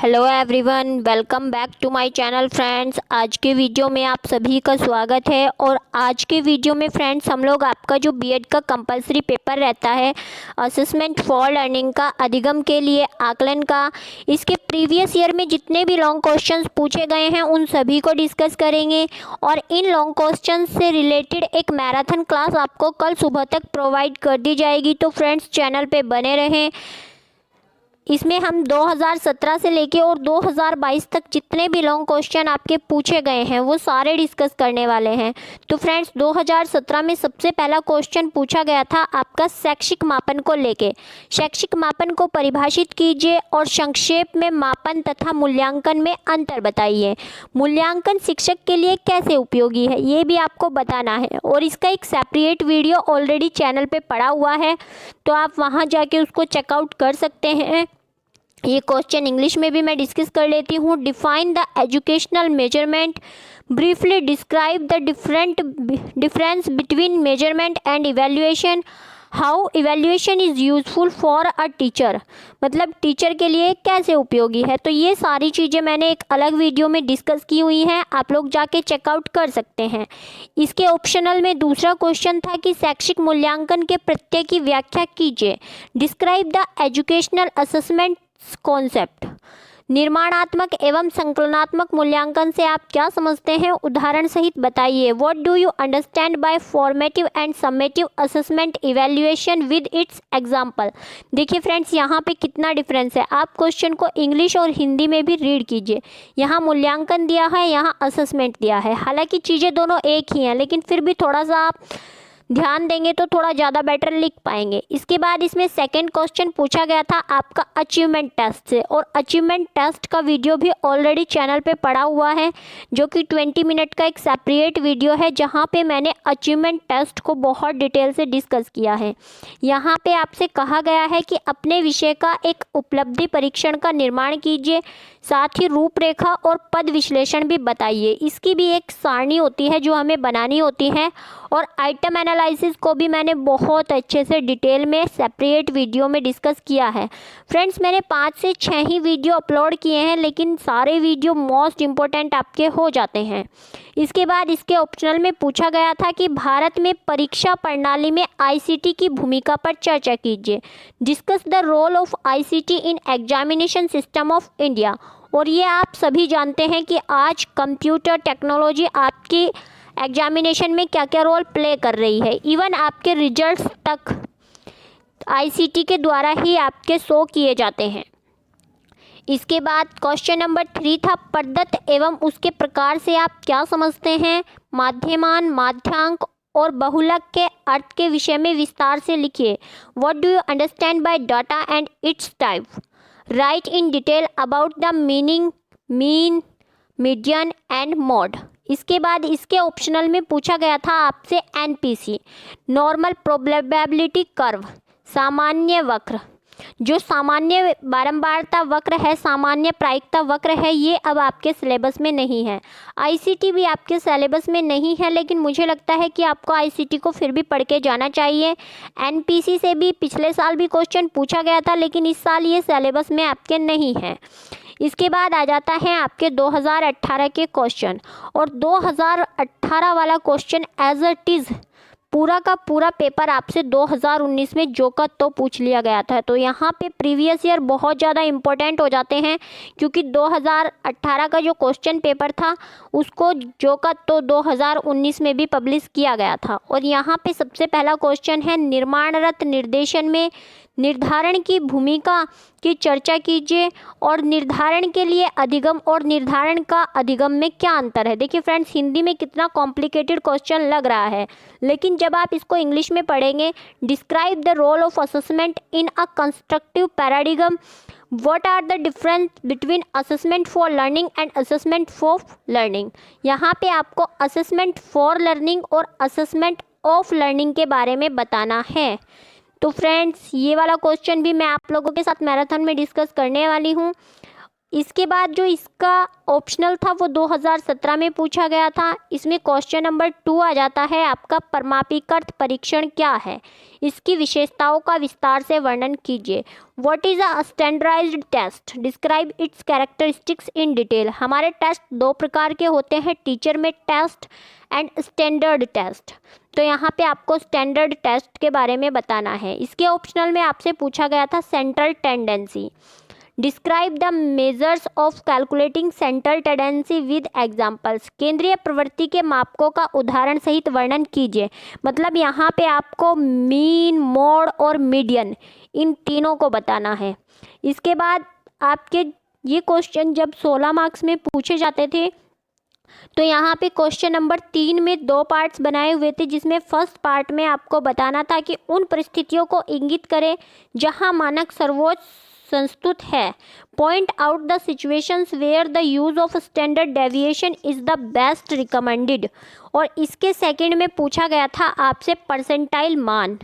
Hello everyone, welcome back to my channel friends. आज के video में आप सभी का स्वागत है। और आज के वीडियो में फ्रेंड्स हम लोग आपका जो बीएड का कंपलसरी पेपर रहता है असेसमेंट फॉर लर्निंग का अधिगम के लिए आकलन का, इसके प्रीवियस ईयर में जितने भी लॉन्ग क्वेश्चंस पूछे गए हैं उन सभी को डिस्कस करेंगे। और इन लॉन्ग क्वेश्चंस से रिलेटेड एक मैराथन क्लास आपको कल सुबह तक प्रोवाइड कर दी जाएगी। तो फ्रेंड्स चैनल पे बने रहें। इसमें हम 2017 से लेके और 2022 तक जितने भी लॉन्ग क्वेश्चन आपके पूछे गए हैं वो सारे डिस्कस करने वाले हैं। तो फ्रेंड्स 2017 में सबसे पहला क्वेश्चन पूछा गया था आपका शैक्षिक मापन को लेके। शैक्षिक मापन को परिभाषित कीजिए और संक्षेप में मापन तथा मूल्यांकन में अंतर बताइए। मूल्यांकन शिक्षक के लिए कैसे उपयोगी है ये भी आपको बताना है। और इसका एक सेपरेट वीडियो ऑलरेडी चैनल पे पड़ा हुआ है, तो आप वहाँ जाके उसको चेकआउट कर सकते हैं। ये क्वेश्चन इंग्लिश में भी मैं डिस्कस कर लेती हूँ। Define the educational measurement, briefly describe the difference between measurement and evaluation, how evaluation is useful for a teacher, मतलब टीचर के लिए कैसे उपयोगी है। तो ये सारी चीज़ें मैंने एक अलग वीडियो में डिस्कस की हुई हैं, आप लोग जाके चेकआउट कर सकते हैं। इसके ऑप्शनल में दूसरा क्वेश्चन था कि शैक्षिक मूल्यांकन के प्रत्यय की व्याख्या कीजिए। Describe the educational assessment concept. निर्माणात्मक एवं संकलनात्मक मूल्यांकन से आप क्या समझते हैं, उदाहरण सहित बताइए। What do you understand by formative and summative assessment evaluation with its example. देखिए फ्रेंड्स यहाँ पे कितना डिफरेंस है। आप क्वेश्चन को इंग्लिश और हिंदी में भी रीड कीजिए। यहाँ मूल्यांकन दिया है, यहाँ असेसमेंट दिया है। हालांकि चीज़ें दोनों एक ही हैं, लेकिन फिर भी थोड़ा सा आप ध्यान देंगे तो थोड़ा ज़्यादा बेटर लिख पाएंगे। इसके बाद इसमें सेकंड क्वेश्चन पूछा गया था आपका अचीवमेंट टेस्ट से। और अचीवमेंट टेस्ट का वीडियो भी ऑलरेडी चैनल पे पड़ा हुआ है, जो कि 20 मिनट का एक सेपरेट वीडियो है, जहां पे मैंने अचीवमेंट टेस्ट को बहुत डिटेल से डिस्कस किया है। यहाँ पे आपसे कहा गया है कि अपने विषय का एक उपलब्धि परीक्षण का निर्माण कीजिए, साथ ही रूपरेखा और पद विश्लेषण भी बताइए। इसकी भी एक सारणी होती है जो हमें बनानी होती है। और आइटम एनालिसिस को भी मैंने बहुत अच्छे से डिटेल में सेपरेट वीडियो में डिस्कस किया है। फ्रेंड्स मैंने 5 से 6 ही वीडियो अपलोड किए हैं, लेकिन सारे वीडियो मोस्ट इम्पोर्टेंट आपके हो जाते हैं। इसके बाद इसके ऑप्शनल में पूछा गया था कि भारत में परीक्षा प्रणाली में आईसीटी की भूमिका पर चर्चा कीजिए। Discuss the role of ICT in examination system of India. और ये आप सभी जानते हैं कि आज कंप्यूटर टेक्नोलॉजी आपकी एग्जामिनेशन में क्या क्या रोल प्ले कर रही है। इवन आपके रिजल्ट्स तक आईसीटी के द्वारा ही आपके शो किए जाते हैं। इसके बाद क्वेश्चन नंबर 3 था प्रदत्त एवं उसके प्रकार से आप क्या समझते हैं। माध्यमान, माध्यांक और बहुलक के अर्थ के विषय में विस्तार से लिखिए। What do you understand by data and it's type. Right in detail about the meaning, mean, median and mode. इसके बाद इसके ऑप्शनल में पूछा गया था आपसे एनपीसी, नॉर्मल प्रोबेबिलिटी कर्व, सामान्य वक्र। जो सामान्य बारंबारता वक्र है, सामान्य प्रायिकता वक्र है, ये अब आपके सिलेबस में नहीं है। आईसीटी भी आपके सिलेबस में नहीं है, लेकिन मुझे लगता है कि आपको आईसीटी को फिर भी पढ़ के जाना चाहिए। एनपीसी से भी पिछले साल भी क्वेश्चन पूछा गया था, लेकिन इस साल ये सिलेबस में आपके नहीं है। इसके बाद आ जाता है आपके 2018 के क्वेश्चन। और 2018 वाला क्वेश्चन एज इट इज़ पूरा का पूरा पेपर आपसे 2019 में जो का तो पूछ लिया गया था। तो यहाँ पे प्रीवियस ईयर बहुत ज़्यादा इम्पोर्टेंट हो जाते हैं, क्योंकि 2018 का जो क्वेश्चन पेपर था उसको जो का तो 2019 में भी पब्लिश किया गया था। और यहाँ पे सबसे पहला क्वेश्चन है निर्माणरत निर्देशन में निर्धारण की भूमिका की चर्चा कीजिए। और निर्धारण के लिए अधिगम और निर्धारण का अधिगम में क्या अंतर है। देखिए फ्रेंड्स हिंदी में कितना कॉम्प्लिकेटेड क्वेश्चन लग रहा है, लेकिन जब आप इसको इंग्लिश में पढ़ेंगे, describe the role of assessment in a constructive paradigm. What are the difference between assessment for learning and assessment for learning. यहाँ पे आपको असेसमेंट फॉर लर्निंग और असेसमेंट ऑफ लर्निंग के बारे में बताना है। तो फ्रेंड्स ये वाला क्वेश्चन भी मैं आप लोगों के साथ मैराथन में डिस्कस करने वाली हूँ। इसके बाद जो इसका ऑप्शनल था वो 2017 में पूछा गया था। इसमें क्वेश्चन नंबर 2 आ जाता है आपका परमापिकर्त परीक्षण क्या है, इसकी विशेषताओं का विस्तार से वर्णन कीजिए। What is a standardized test, describe its characteristics in detail. हमारे टेस्ट दो प्रकार के होते हैं, टीचर में टेस्ट एंड स्टैंडर्ड टेस्ट। तो यहाँ पे आपको स्टैंडर्ड टेस्ट के बारे में बताना है। इसके ऑप्शनल में आपसे पूछा गया था central tendency, describe the measures of calculating central tendency with examples. केंद्रीय प्रवृत्ति के मापकों का उदाहरण सहित वर्णन कीजिए। मतलब यहाँ पे आपको मीन, मोड और मीडियन इन तीनों को बताना है। इसके बाद आपके ये क्वेश्चन जब 16 मार्क्स में पूछे जाते थे तो यहाँ पे क्वेश्चन नंबर 3 में 2 पार्ट्स बनाए हुए थे, जिसमें फर्स्ट पार्ट में आपको बताना था कि उन परिस्थितियों को इंगित करें जहाँ मानक सर्वोच्च संस्तुत है। Point out the situations where the use of standard deviation is the best recommended. और इसके सेकंड में पूछा गया था आपसे परसेंटाइल मान,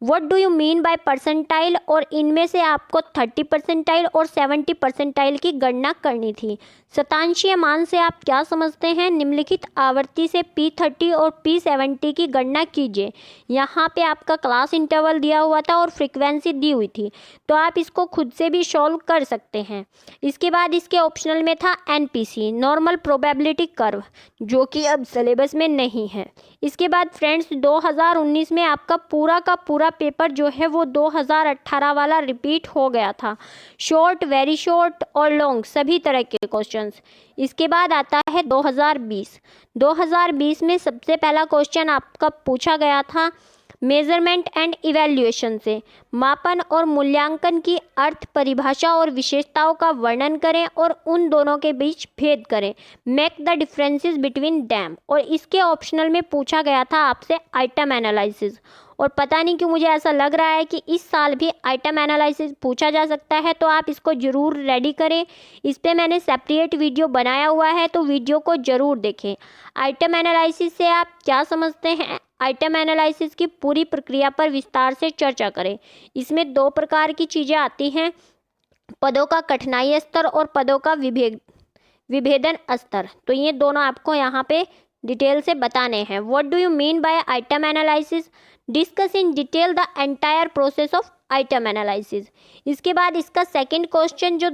what do you mean bye percentile, और इनमें से आपको 30 परसेंटाइल और 70 परसेंटाइल की गणना करनी थी। शतांशीय मान से आप क्या समझते हैं, निम्नलिखित आवृत्ति से P30 और P70 की गणना कीजिए। यहाँ पे आपका क्लास इंटरवल दिया हुआ था और फ्रीक्वेंसी दी हुई थी, तो आप इसको खुद से भी सॉल्व कर सकते हैं। इसके बाद इसके ऑप्शनल में था NPC, नॉर्मल प्रोबेबिलिटी कर्व, जो कि अब सिलेबस में नहीं है। इसके बाद फ्रेंड्स 2019 में आपका पूरा का पूरा पेपर जो है वो 2018 वाला रिपीट हो गया था। शॉर्ट, वेरी शॉर्ट और लॉन्ग सभी तरह के क्वेश्चंस। इसके बाद आता है 2020 में सबसे पहला क्वेश्चन आपका पूछा गया था मेजरमेंट एंड इवैल्यूएशन से, मापन और मूल्यांकन की अर्थ परिभाषा और विशेषताओं का वर्णन करें और उन दोनों के बीच भेद करें। Make the differences between them. और इसके ऑप्शनल में पूछा गया था आपसे आइटम एनालिसिस। और पता नहीं क्यों मुझे ऐसा लग रहा है कि इस साल भी आइटम एनालिसिस पूछा जा सकता है, तो आप इसको ज़रूर रेडी करें। इस पर मैंने सेपरेट वीडियो बनाया हुआ है, तो वीडियो को ज़रूर देखें। आइटम एनालिसिस से आप क्या समझते हैं, आइटम एनालिसिस की पूरी प्रक्रिया पर विस्तार से चर्चा करें। इसमें 2 प्रकार की चीज़ें आती हैं, पदों का कठिनाई स्तर और पदों का विभेदन स्तर। तो ये दोनों आपको यहाँ पे डिटेल से बताने हैं। What do you mean by item analysis, discuss in detail the entire process of item analysis. इसके बाद इसका सेकंड क्वेश्चन जो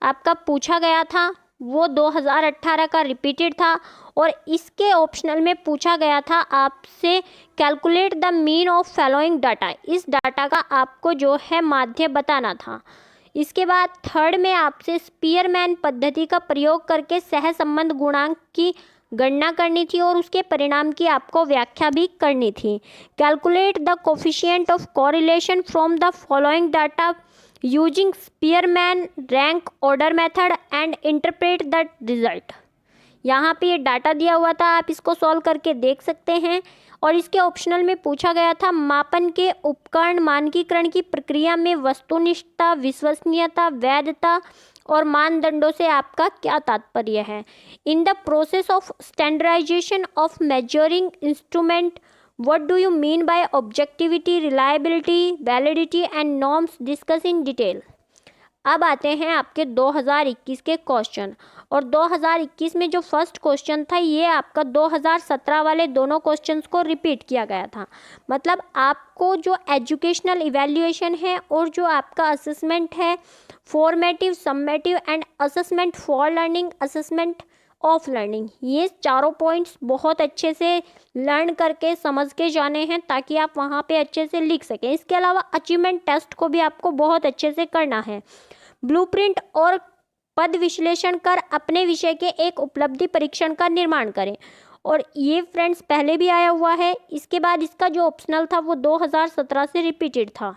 आपका पूछा गया था वो 2018 का रिपीटेड था और इसके ऑप्शनल में पूछा गया था आपसे calculate the mean of following data. इस डाटा का आपको जो है माध्य बताना था। इसके बाद थर्ड में आपसे स्पीयरमैन पद्धति का प्रयोग करके सहसंबंध गुणांक की गणना करनी थी और उसके परिणाम की आपको व्याख्या भी करनी थी। Calculate the coefficient of correlation from the following data using Spearman rank order method and interpret the result. यहाँ पे ये डाटा दिया हुआ था, आप इसको सॉल्व करके देख सकते हैं। और इसके ऑप्शनल में पूछा गया था मापन के उपकरण मानकीकरण की प्रक्रिया में वस्तुनिष्ठता, विश्वसनीयता, वैधता और मानदंडों से आपका क्या तात्पर्य है। In the process of standardization of measuring instrument, what do you mean by objectivity, reliability, validity and norms, discuss in detail. अब आते हैं आपके 2021 के क्वेश्चन। और 2021 में जो फर्स्ट क्वेश्चन था ये आपका 2017 वाले दोनों क्वेश्चंस को रिपीट किया गया था। मतलब आपको जो एजुकेशनल इवैल्यूएशन है और जो आपका असेसमेंट है formative, summative and assessment for learning, assessment of learning, ये चारों पॉइंट्स बहुत अच्छे से लर्न करके समझ के जाने हैं ताकि आप वहाँ पे अच्छे से लिख सकें। इसके अलावा अचीवमेंट टेस्ट को भी आपको बहुत अच्छे से करना है। ब्लूप्रिंट और पद विश्लेषण कर अपने विषय के एक उपलब्धि परीक्षण का निर्माण करें। और ये फ्रेंड्स पहले भी आया हुआ है। इसके बाद इसका जो ऑप्शनल था वो 2017 से रिपीटेड था।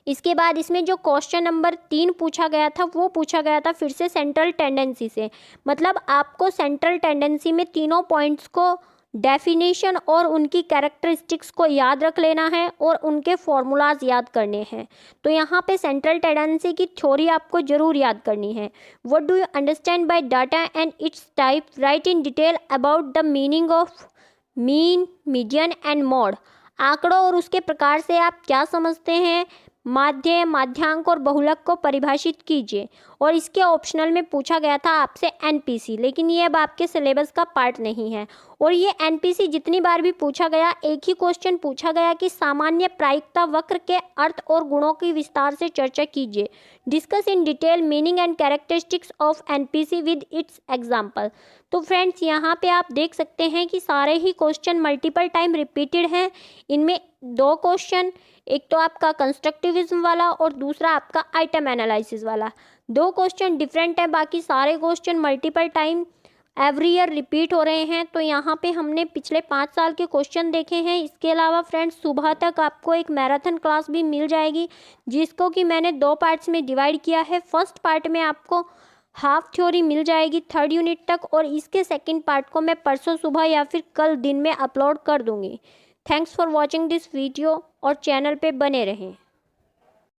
इसके बाद इसमें जो क्वेश्चन नंबर 3 पूछा गया था वो पूछा गया था फिर से सेंट्रल टेंडेंसी से। मतलब आपको सेंट्रल टेंडेंसी में तीनों पॉइंट्स को डेफिनेशन और उनकी कैरेक्टरिस्टिक्स को याद रख लेना है और उनके फॉर्मूलाज याद करने हैं। तो यहाँ पे सेंट्रल टेंडेंसी की थ्योरी आपको जरूर याद करनी है। What do you understand by data and it's type, right in detail about the meaning of mean, median and mode. आंकड़ों और उसके प्रकार से आप क्या समझते हैं, माध्य, माध्यांक और बहुलक को परिभाषित कीजिए। और इसके ऑप्शनल में पूछा गया था आपसे एनपीसी, लेकिन ये अब आपके सिलेबस का पार्ट नहीं है। और ये एनपीसी जितनी बार भी पूछा गया, एक ही क्वेश्चन पूछा गया कि सामान्य प्रायिकता वक्र के अर्थ और गुणों की विस्तार से चर्चा कीजिए। Discuss in detail meaning and characteristics of NPC with its example. तो फ्रेंड्स यहाँ पे आप देख सकते हैं कि सारे ही क्वेश्चन मल्टीपल टाइम रिपीटेड हैं। इनमें 2 क्वेश्चन, एक तो आपका कंस्ट्रक्टिविज्म वाला और दूसरा आपका आइटम एनालिसिस वाला। 2 क्वेश्चन डिफरेंट है, बाकी सारे question multiple time every year repeat हो रहे हैं। तो यहाँ पे हमने पिछले 5 साल के क्वेश्चन देखे हैं। इसके अलावा फ्रेंड्स सुबह तक आपको एक मैराथन क्लास भी मिल जाएगी, जिसको कि मैंने 2 पार्ट्स में डिवाइड किया है। फर्स्ट पार्ट में आपको हाफ थ्योरी मिल जाएगी 3rd यूनिट तक, और इसके सेकंड पार्ट को मैं परसों सुबह या फिर कल दिन में अपलोड कर दूंगी। Thanks for watching this video और चैनल पे बने रहें।